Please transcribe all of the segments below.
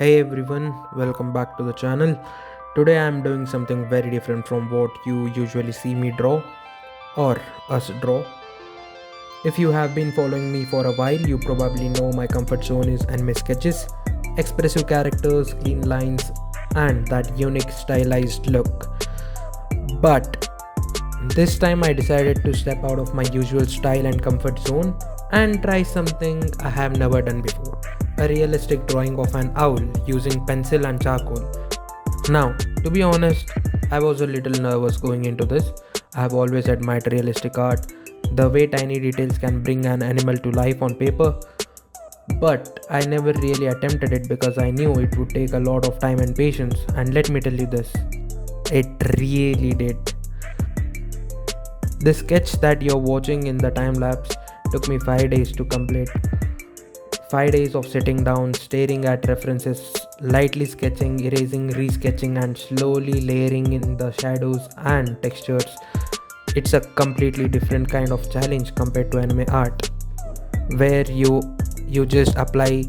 Hey everyone, welcome back to the channel. Today I am doing something very different from what you usually see me draw or us draw. If you have been following me for a while, you probably know my comfort zone is anime sketches, expressive characters, clean lines, and that unique stylized look. But this time I decided to step out of my usual style and comfort zone and try something I have never done before. A realistic drawing of an owl using pencil and charcoal. Now, to be honest, I was a little nervous going into this. I have always admired realistic art, the way tiny details can bring an animal to life on paper, but I never really attempted it because I knew it would take a lot of time and patience, and let me tell you this, it really did. The sketch that you're watching in the time lapse took me 5 days to complete. 5 days of sitting down, staring at references, lightly sketching, erasing, resketching, and slowly layering in the shadows and textures. It's a completely different kind of challenge compared to anime art, where you just apply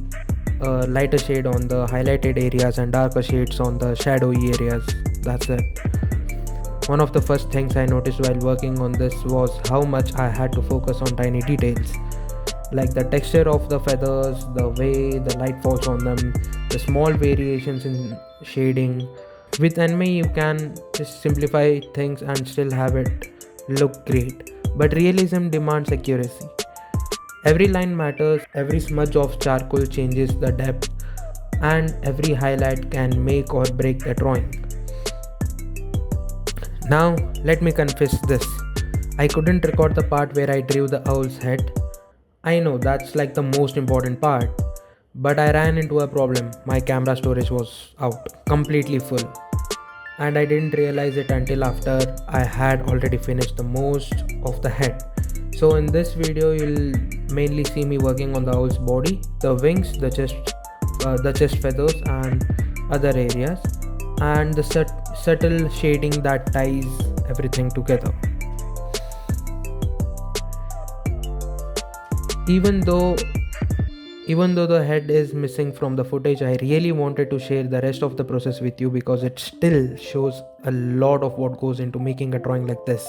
a lighter shade on the highlighted areas and darker shades on the shadowy areas. That's it. One of the first things I noticed while working on this was how much I had to focus on tiny details, like the texture of the feathers, the way the light falls on them, the small variations in shading. With anime, you can just simplify things and still have it look great, but realism demands accuracy. Every line matters, every smudge of charcoal changes the depth, and every highlight can make or break the drawing. Now, let me confess this. I couldn't record the part where I drew the owl's head. I know that's like the most important part, but I ran into a problem. My camera storage was out, completely full, and I didn't realize it until after I had already finished the most of the head. So in this video, you'll mainly see me working on the owl's body, the wings, the chest feathers, and other areas, and the subtle shading that ties everything together. Even though even though the head is missing from the footage, I really wanted to share the rest of the process with you because it still shows a lot of what goes into making a drawing like this.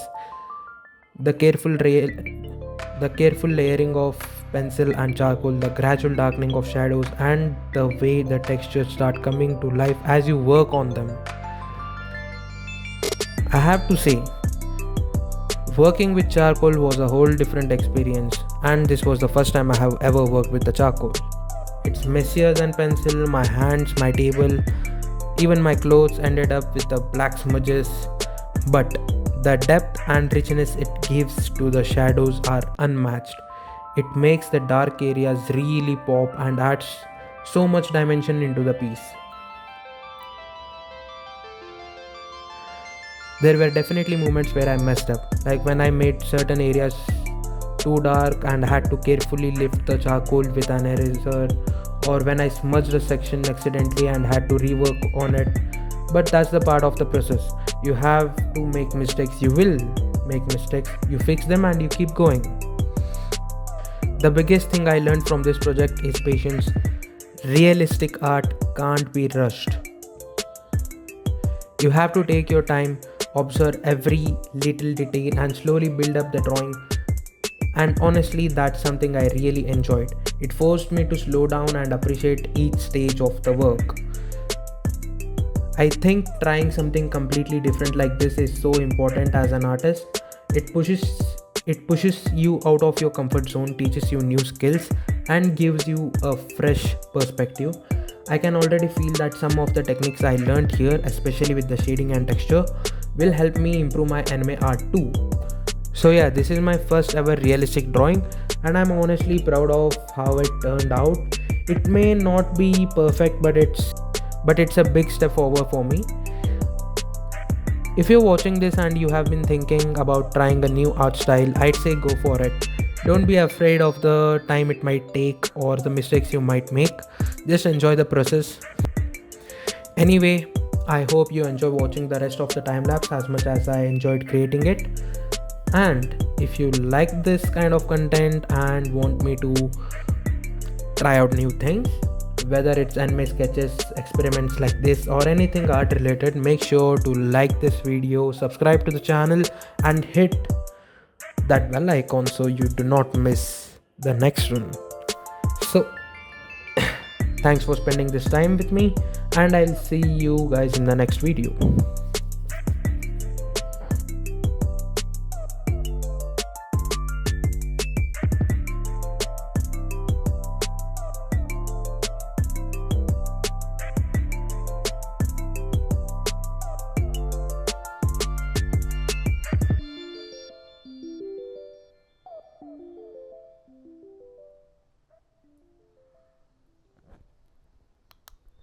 The careful layering of pencil and charcoal, the gradual darkening of shadows, and the way the textures start coming to life as you work on them. I have to say, working with charcoal was a whole different experience, and this was the first time I have ever worked with the charcoal. It's messier than pencil, my hands, my table, even my clothes ended up with the black smudges, but the depth and richness it gives to the shadows are unmatched. It makes the dark areas really pop and adds so much dimension into the piece. There were definitely moments where I messed up, like when I made certain areas too dark and had to carefully lift the charcoal with an eraser, or when I smudged a section accidentally and had to rework on it. But that's the part of the process. You have to make mistakes, you will make mistakes, you fix them and you keep going. The biggest thing I learned from this project is patience. Realistic art can't be rushed. You have to take your time, observe every little detail, and slowly build up the drawing. And honestly, that's something I really enjoyed. It forced me to slow down and appreciate each stage of the work. I think trying something completely different like this is so important as an artist. It pushes you out of your comfort zone, teaches you new skills, and gives you a fresh perspective. I can already feel that some of the techniques I learned here, especially with the shading and texture, will help me improve my anime art too. So yeah, this is my first ever realistic drawing, and I'm honestly proud of how it turned out. It may not be perfect, but it's a big step forward for me. If you're watching this and you have been thinking about trying a new art style, I'd say go for it. Don't be afraid of the time it might take or the mistakes you might make. Just enjoy the process. Anyway, I hope you enjoy watching the rest of the time lapse as much as I enjoyed creating it. And if you like this kind of content and want me to try out new things, whether it's anime sketches, experiments like this, or anything art related, make sure to like this video, subscribe to the channel, and hit that bell icon so you do not miss the next one. So thanks for spending this time with me, and I'll see you guys in the next video.